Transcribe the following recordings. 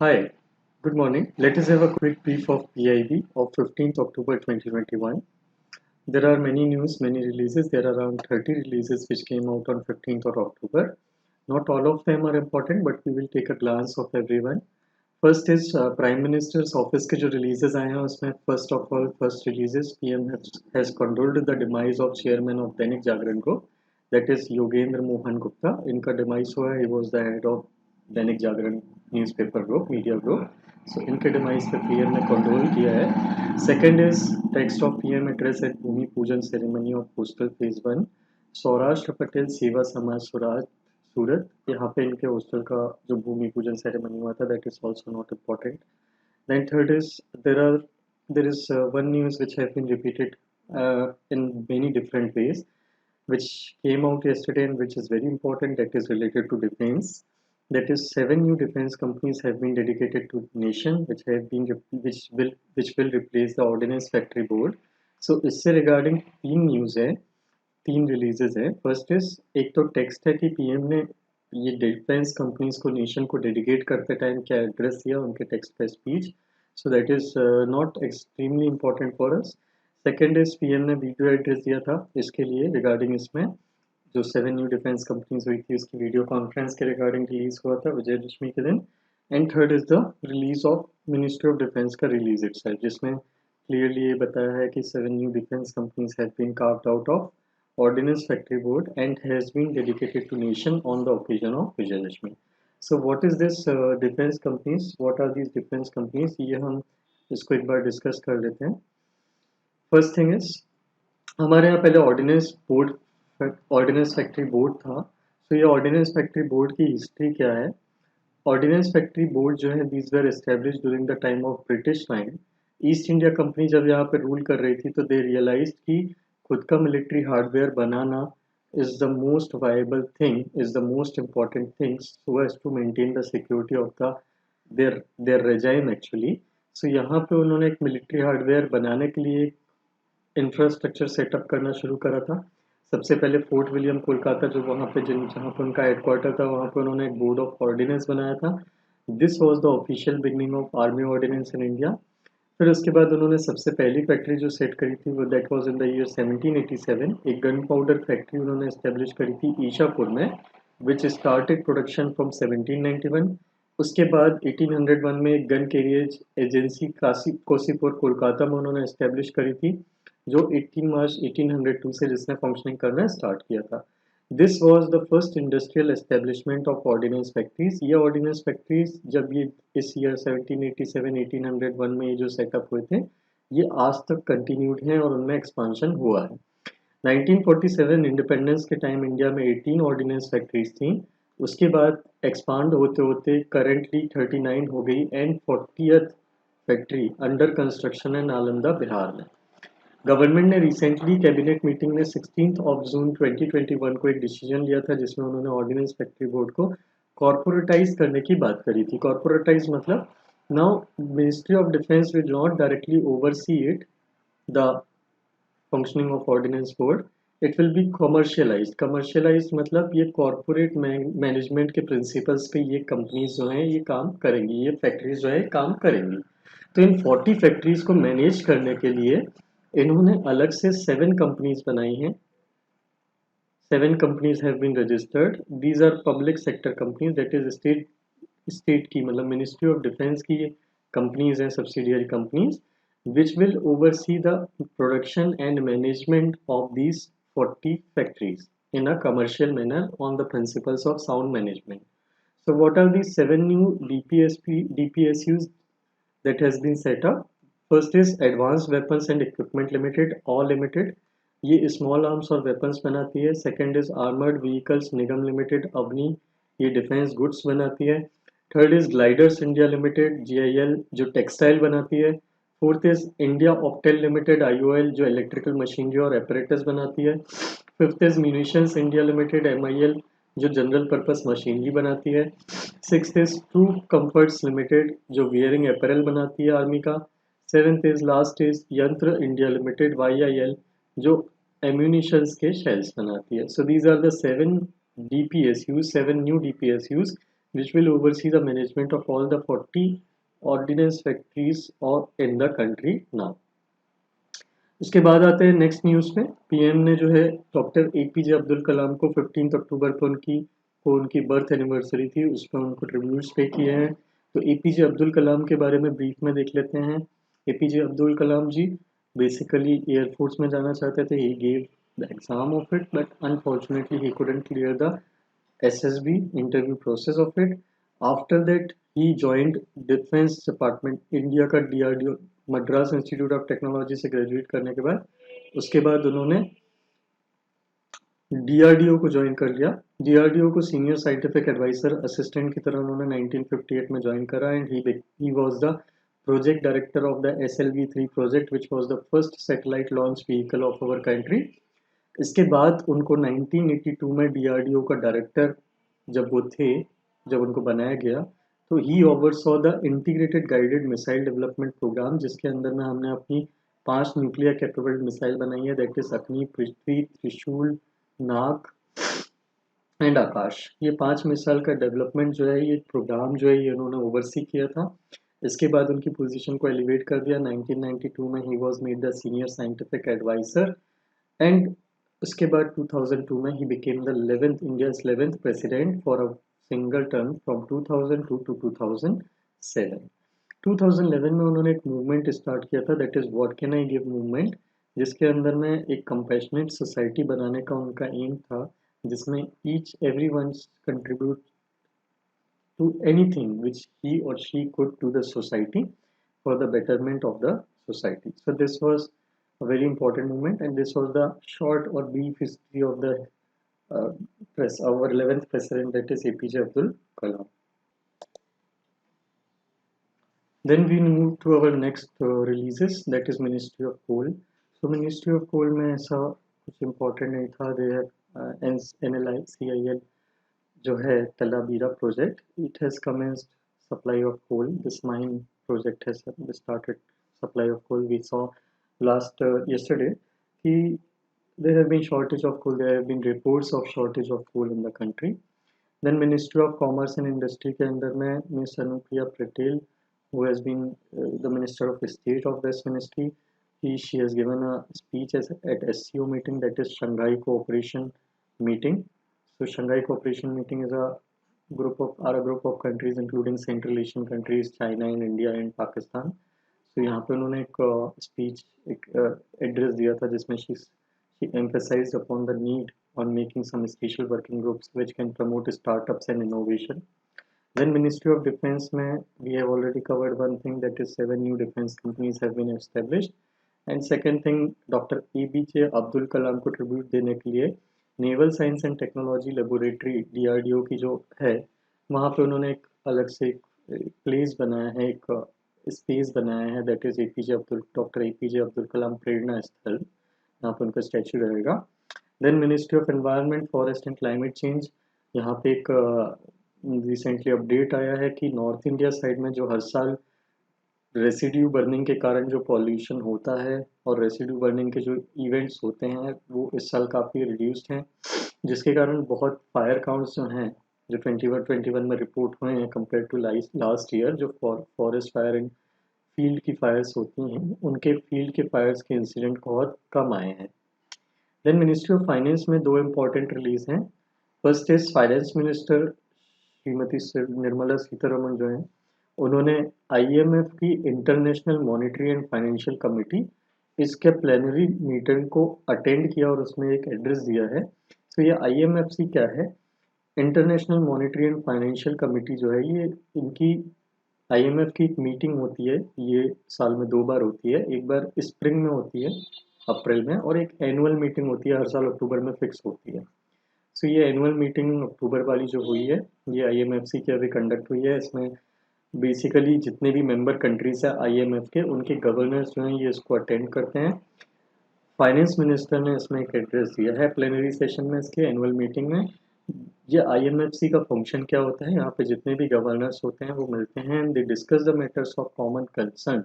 Hi, good morning. Let us have a quick brief of PIB of 15th October 2021. There are many news, many releases. There are around 30 releases which came out on 15th of October. Not all of them are important, but we will take a glance of everyone. First is Prime Minister's office के जो releases आए हैं उसमें first releases PM has condoled the demise of chairman of Dainik Jagran Group, that is Yogendra Mohan Gupta. इनका demise हुआ है. He was the head of Dainik Jagran newspaper group media group. So इनके demise पे पीएम ने कंडोल किया है. Second is text of PM address at bhoomi pujan ceremony of postal phase 1 Saurashtra Patel Seva Samaj Swaraj सूरत. यहाँ पे इनके हॉस्टल का जो भूमि पूजन सेरेमनी हुआ था, that is also not important. Then third is there is one news which have been repeated in many different ways, which came out yesterday and which is very important, that is related to defense. That is, 7 new defense companies have been dedicated to nation, which will replace the Ordnance Factory Board. So इससे regarding 3 news है, 3 releases है. First is एक तो text है कि PM ने ये defence companies को नेशन को डेडिकेट करते टाइम क्या एड्रेस दिया उनके टेक्स्ट पे speech. So that is not extremely important for us. Second is PM ने वीडियो एड्रेस दिया था इसके लिए रिगार्डिंग इसमें जो 7 न्यू डिफेंस कंपनीज हुई थी उसकी वीडियो कॉन्फ्रेंस के रिगार्डिंग रिलीज हुआ था विजयदशमी के दिन. And third is the release of ministry of defence का रिलीज इटसेल्फ, जिसमें क्लियरली ये बताया है कि 7 new defence companies have been carved out of Ordnance Factory Board and has been dedicated to nation on the occasion of Vijayadashmi. So what is this defense companies? What are these defense companies? ये हम इसको एक बार discuss कर लेते हैं. First thing is हमारे यहाँ पहले ऑर्डिनेंस फैक्ट्री बोर्ड था. तो ये ऑर्डिनेंस फैक्ट्री बोर्ड की हिस्ट्री क्या है? ऑर्डिनेंस फैक्ट्री बोर्ड जो है these were establish during the time of British time. East India company जब यहाँ पे रूल कर रही थी तो दे रियलाइज कि खुद का मिलिट्री हार्डवेयर बनाना is the most viable thing, is the most important thing so as to maintain the security of the their regime actually. So यहाँ पे उन्होंने एक मिलिट्री हार्डवेयर बनाने के लिए इंफ्रास्ट्रक्चर सेटअप करना शुरू करा था. सबसे पहले फोर्ट विलियम कोलकाता जो वहाँ पे जहाँ पे उनका हेडक्वार्टर था वहाँ पे उन्होंने एक बोर्ड ऑफ ऑर्डिनेंस बनाया था. This was the official beginning of army ordinance in India. फिर उसके बाद उन्होंने सबसे पहली फैक्ट्री जो सेट करी थी वो that was in the year 1787. एक गन पाउडर फैक्ट्री उन्होंने एस्टेब्लिश करी थी ईशापुर में, विच स्टार्टेड प्रोडक्शन फ्रॉम 1791. उसके बाद 1801 में एक गन कैरियज एजेंसी कोसीपुर कोलकाता में उन्होंने एस्टेब्लिश करी थी जो 18 मार्च 1802 से जिसने फंक्शनिंग करना स्टार्ट किया था. This was the first industrial establishment of ordnance factories. ये ऑर्डिनेंस फैक्ट्रीज जब ये इस ईयर 1787 1801 में ये जो सेटअप हुए थे ये आज तक कंटिन्यूड हैं और उनमें एक्सपांशन हुआ है. 1947 इंडिपेंडेंस के टाइम इंडिया में 18 ऑर्डिनेंस फैक्ट्रीज थी. उसके बाद एक्सपांड होते होते करेंटली 39 हो गई and 40th factory under construction है नालंदा बिहार में. गवर्नमेंट ने रिसेंटली कैबिनेट मीटिंग में 16 जून 2021 को एक डिसीजन लिया था जिसमें उन्होंने ऑर्डिनेंस फैक्ट्री बोर्ड को कॉर्पोरेटाइज करने की बात करी थी. कॉर्पोरेटाइज मतलब now ministry of defence will not directly oversee it the functioning of ordnance board, it will be commercialise मतलब ये कॉर्पोरेट मैनेजमेंट के प्रिंसिपल्स पे ये कंपनीज जो हैं ये काम करेंगी, ये फैक्ट्रीज जो है काम करेंगी. तो इन 40 फैक्ट्रीज को मैनेज करने के लिए इन्होंने अलग से 7 कंपनीज बनाई हैं. 7 companies have been registered. These are public sector companies, that is state की मतलब मिनिस्ट्री ऑफ डिफेंस की कंपनीज हैं, subsidiary companies, which will oversee the production and management of these 40 factories in a commercial manner on the principles of sound management. So what are these 7 new DPSUs that has been set up? First is Advanced Weapons and Equipment Limited, all limited. ये small arms और weapons बनाती है. Second is armoured vehicles Nigam limited Avani, ये defence goods बनाती है. Third is gliders India limited GIL जो textile बनाती है. Fourth is India Optel limited IOL जो इलेक्ट्रिकल मशीनरी और एपरेटस बनाती है. Fifth is munitions India limited MIL जो जनरल पर्पस मशीनरी बनाती है. Sixth is troop comforts limited जो वियरिंग अपैरल बनाती है आर्मी का. Seventh is last is Yantra India limited YIL जो एम्यूनिशंस के शेल्स बनाती है. So these are the 7 DPSUs, 7 new DPSUs which will oversee the management of all the 40 ordnance factories or in the country now. इसके बाद आते हैं next news में। PM ने जो है डॉक्टर एपीजे अब्दुल कलाम को 15 अक्टूबर को उनकी बर्थ एनिवर्सरी थी, उस पर उनको ट्रिब्यूट्स पे किए हैं। तो एपीजे अब्दुल कलाम के बारे में ब्रीफ में देख लेते हैं। एपीजे अब्दुल कलाम जी बेसिकली एयरफोर्स में जाना चाहते थे। He gave the exam of it but unfortunately he couldn't clear the SSB interview process of it. After that, he joined defence department India का DRDO Madras institute of technology से graduate करने के बाद उसके बाद उन्होंने DRDO को ज्वाइन कर लिया। DRDO को सीनियर साइंटिफिक एडवाइजर असिस्टेंट की तरह उन्होंने 1958 में ज्वाइन करा and he was the project director of the SLV-3 project which was the first satellite launch vehicle of our country. इसके बाद उनको 1982 में DRDO का डायरेक्टर जब उनको बनाया गया तो ही oversaw the integrated guided missile development programme, जिसके अंदर में हमने अपनी 5 न्यूक्लियर कैपेबल मिसाइल बनाई है, दैट इज अग्नि, पृथ्वी, त्रिशूल, नाग एंड आकाश। ये 5 मिसाइल का डेवलपमेंट जो है, ये प्रोग्राम जो है, ये उन्होंने ओवरसी किया था। इसके बाद उनकी पोजीशन को एलिवेट कर दिया। 1992 में ही was made the senior scientific advisor and उसके बाद 2002 में ही became the 11th India's 11th president for a single term from 2002 to 2007। 2011 में उन्होंने एक मूवमेंट स्टार्ट किया था, that is what can I give movement, जिसके अंदर में एक कंपैशनेट सोसाइटी बनाने का उनका एम था, जिसमें each everyone contribute to anything which he और she could to the society for the betterment of the society. So this was a very important movement and this was the short or brief history of the our 11th president, that is APJ Abdul Kalam. Then we move to our next releases, that is Ministry of Coal. So Ministry of Coal में ऐसा कुछ important नहीं था। They have NLCIL जो है Talabira project, it has commenced supply of coal. This mine project has started supply of coal. We saw last yesterday कि there have been shortage of coal. There have been reports of shortage of coal in the country. Then Ministry of Commerce and Industry के अंदर में Ms. Anupriya Patel, who has been the Minister of State of this ministry, she has given a speech at SCO meeting, that is Shanghai Cooperation Meeting. So Shanghai Cooperation Meeting is a group of countries including Central Asian countries, China and India and Pakistan. So यहाँ पे उन्होंने एक speech, एक address दिया था जिसमें she emphasized upon the need on making some special working groups which can promote startups and innovation. Then Ministry of Defense में we have already covered one thing, that is 7 new defense companies have been established. And second thing, Dr. APJ Abdul Kalam को tribute देने के लिए naval science and technology laboratory DRDO की जो है, वहाँ पे उन्होंने एक अलग से प्लेस बनाया है, एक स्पेस बनाया है, that is doctor APJ Abdul Kalam Prerna Sthal, यहाँ पे उनका स्टैचू रहेगा। Then ministry of environment, forest and climate change, यहाँ पे एक रिसेंटली अपडेट आया है कि नॉर्थ इंडिया साइड में जो हर साल रेसिड्यू बर्निंग के कारण जो पॉल्यूशन होता है और रेसिड्यू बर्निंग के जो इवेंट्स होते हैं वो इस साल काफ़ी रिड्यूस्ड हैं, जिसके कारण बहुत फायर काउंट्स जो हैं जो 21 में रिपोर्ट हुए हैं कंपेयर टू लास्ट ईयर, जो फॉरेस्ट फायर एंड फील्ड की फायर्स होती हैं उनके फील्ड के फायर्स के इंसिडेंट बहुत कम आए हैं। देन मिनिस्ट्री ऑफ फाइनेंस में 2 इम्पॉर्टेंट रिलीज हैं। First is finance minister Shrimati Nirmala Sitharaman जो हैं, उन्होंने IMF की international monetary and financial committee, इसके प्लेनरी मीटिंग को अटेंड किया और उसमें एक एड्रेस दिया है। तो ये IMFC क्या है, international monetary and financial committee जो है, ये इनकी IMF की एक मीटिंग होती है, ये साल में 2 बार होती है, एक बार स्प्रिंग में होती है अप्रैल में और एक एनुअल मीटिंग होती है हर साल अक्टूबर में फिक्स होती है। सो ये एनुअल मीटिंग अक्टूबर वाली जो हुई है ये IMFC की अभी कंडक्ट हुई है। इसमें बेसिकली जितने भी मेंबर कंट्रीज है IMF के, उनके गवर्नर्स जो हैं ये इसको अटेंड करते हैं। फाइनेंस मिनिस्टर ने इसमें एक एड्रेस दिया है प्लेनरी सेशन में, इसके एनुअल मीटिंग में। ये IMFC का फंक्शन क्या होता है, यहाँ पे जितने भी गवर्नर्स होते हैं वो मिलते हैं and they discuss the matters of common concern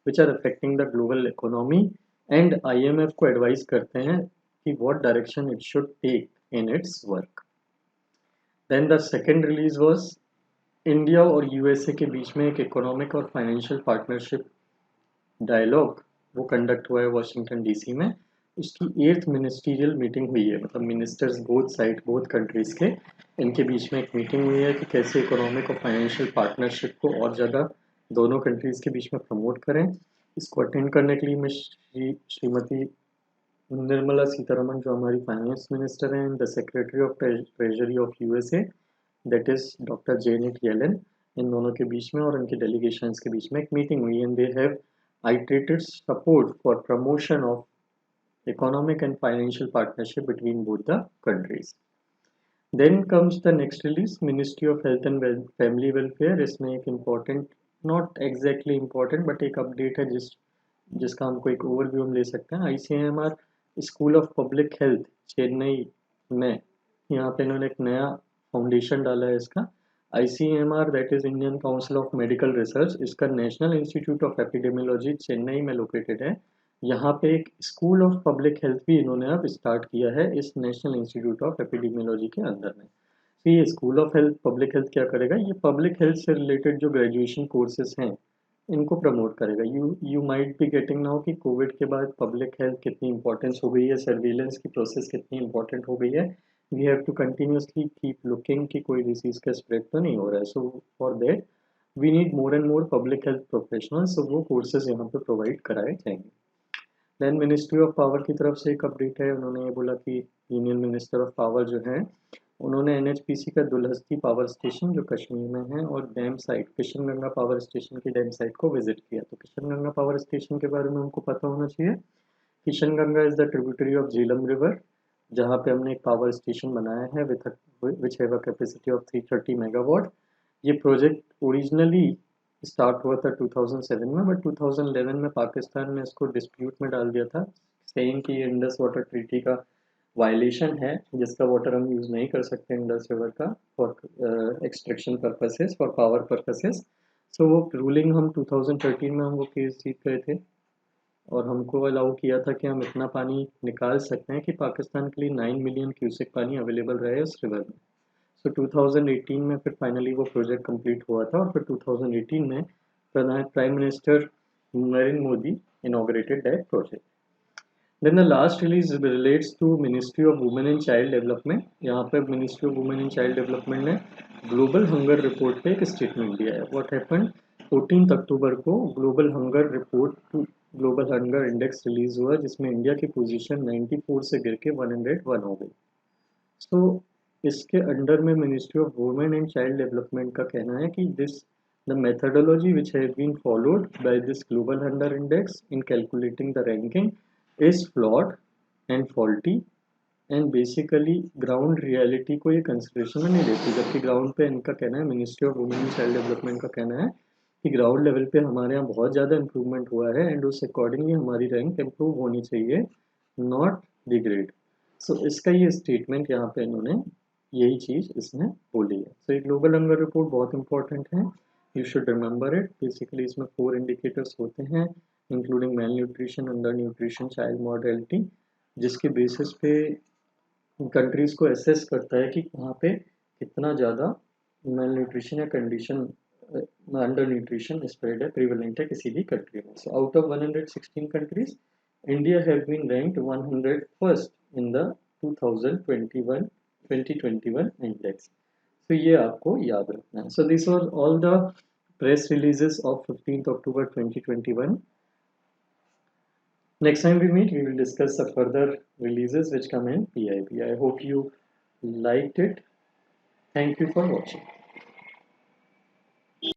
which are affecting the global economy and IMF को एडवाइस करते हैं कि what direction it should take in its work. Then the second release was India और USA के बीच में एक economic और फाइनेंशियल पार्टनरशिप डायलॉग वो कंडक्ट हुआ है वाशिंगटन डीसी में। उसकी 8th मिनिस्ट्रियल मीटिंग हुई है, मतलब मिनिस्टर्स बोथ कंट्रीज के, इनके बीच में एक मीटिंग हुई है कि कैसे इकोनॉमिक और फाइनेंशियल पार्टनरशिप को और ज़्यादा दोनों कंट्रीज के बीच में प्रमोट करें। इसको अटेंड करने के लिए मैं श्रीमती निर्मला सीतारमन, जो हमारी फाइनेंस मिनिस्टर हैं, the secretary of treasury of USA, that is doctor Janet Yellen, इन दोनों के बीच में और उनके डेलीगेशंस के बीच में एक मीटिंग हुई, and they have iterated support for promotion of economic and financial partnership between both the countries. Then comes the next release, Ministry of Health and Family Welfare. इसमें एक important, not exactly important, but एक update है जिसका हमको एक overview हम ले सकते हैं। ICMR school of public health Chennai में, यहाँ पे इन्होंने एक नया फाउंडेशन डाला है इसका। ICMR, that is Indian council of medical research, इसका national institute of epidemiology Chennai में लोकेटेड है। यहाँ पे एक स्कूल ऑफ पब्लिक हेल्थ भी इन्होंने अब स्टार्ट किया है इस नेशनल इंस्टीट्यूट ऑफ एपिडेमियोलॉजी के अंदर में। तो ये school of health public health क्या करेगा, ये पब्लिक हेल्थ से रिलेटेड जो ग्रेजुएशन कोर्सेज हैं इनको प्रमोट करेगा। You might be getting now कि कोविड के बाद पब्लिक हेल्थ कितनी इंपॉर्टेंस हो गई है, सर्विलेंस की प्रोसेस कितनी इंपॉर्टेंट हो गई है। We have to continuously keep looking कि कोई डिसीज का स्प्रेड तो नहीं हो रहा है। So for that we need more and more public health professionals, so वो कोर्सेज यहाँ पे प्रोवाइड कराए जाएंगे। देन मिनिस्ट्री ऑफ पावर की तरफ से एक अपडेट है, उन्होंने ये बोला कि यूनियन मिनिस्टर ऑफ पावर जो है उन्होंने NHPC का दुलहस्ती पावर स्टेशन जो कश्मीर में है और dam site Kishan Ganga power station की डैम साइट को विजिट किया। तो किशन गंगा पावर स्टेशन के बारे में हमको पता होना चाहिए। Kishan Ganga is the tributary of Jhelum river, जहाँ पे हमने एक पावर स्टेशन बनाया है which have a capacity of 330 megawatt. ये प्रोजेक्ट ओरिजिनली स्टार्ट हुआ था 2007 में, बट 2011 में पाकिस्तान ने इसको डिस्प्यूट में डाल दिया था, सेइंग कि ये इंडस वाटर ट्रीटी का वायलेशन है, जिसका वाटर हम यूज़ नहीं कर सकते इंडस रिवर का for extraction purposes, for power purposes. So वो रूलिंग हम 2013 में हम वो केस जीत गए थे और हमको अलाउ किया था कि हम इतना पानी निकाल सकते हैं कि पाकिस्तान के लिए 9 मिलियन क्यूसेक पानी अवेलेबल रहे उस रिवर में। सो 2018 में फिर फाइनली वो प्रोजेक्ट कंप्लीट हुआ था और फिर 2018 में prime minister Narendra Modi inaugurated that project. Then the last release relates to Ministry of Women and Child Development. यहाँ पे Ministry of Women and Child Development ने ग्लोबल हंगर रिपोर्ट पे एक स्टेटमेंट दिया है। व्हाट हैपेंड, 14 अक्टूबर को global hunger report to global hunger index release हुआ, जिसमें इंडिया की पोजीशन 94 से गिर के 101 हो गई। सो इसके अंडर में ministry of women and child development का कहना है कि this the methodology which have been followed by this global hunger index in calculating the ranking is flawed and faulty and basically ground reality को ये consideration में नहीं लेती। जबकि ग्राउंड पे इनका कहना है, ministry of women and child development का कहना है कि ग्राउंड लेवल पे हमारे यहाँ बहुत ज़्यादा इंप्रूवमेंट हुआ है एंड उस अकॉर्डिंगली हमारी रैंक इम्प्रूव होनी चाहिए, नॉट डिग्रेड। सो इसका ये स्टेटमेंट यहाँ पे इन्होंने यही चीज़ इसमें बोली है। सो ये ग्लोबल हंगर रिपोर्ट बहुत इंपॉर्टेंट है, you should remember it. Basically इसमें 4 इंडिकेटर्स होते हैं, including malnutrition, undernutrition, child mortality, जिसके बेसिस पे कंट्रीज़ को असेस करता है कि वहाँ पे कितना ज़्यादा मेल न्यूट्रिशन या कंडीशन अंडर न्यूट्रिशन स्प्रेड है, प्रिवेलेंट है किसी भी कंट्री में। So out of 116 countries India have been ranked 101st in the 2021 index. तो ये आपको याद रखना है। So this was all the press releases of 15th October 2021. Next time we meet, we will discuss the further releases which come in PIB. I hope you liked it. Thank you for watching.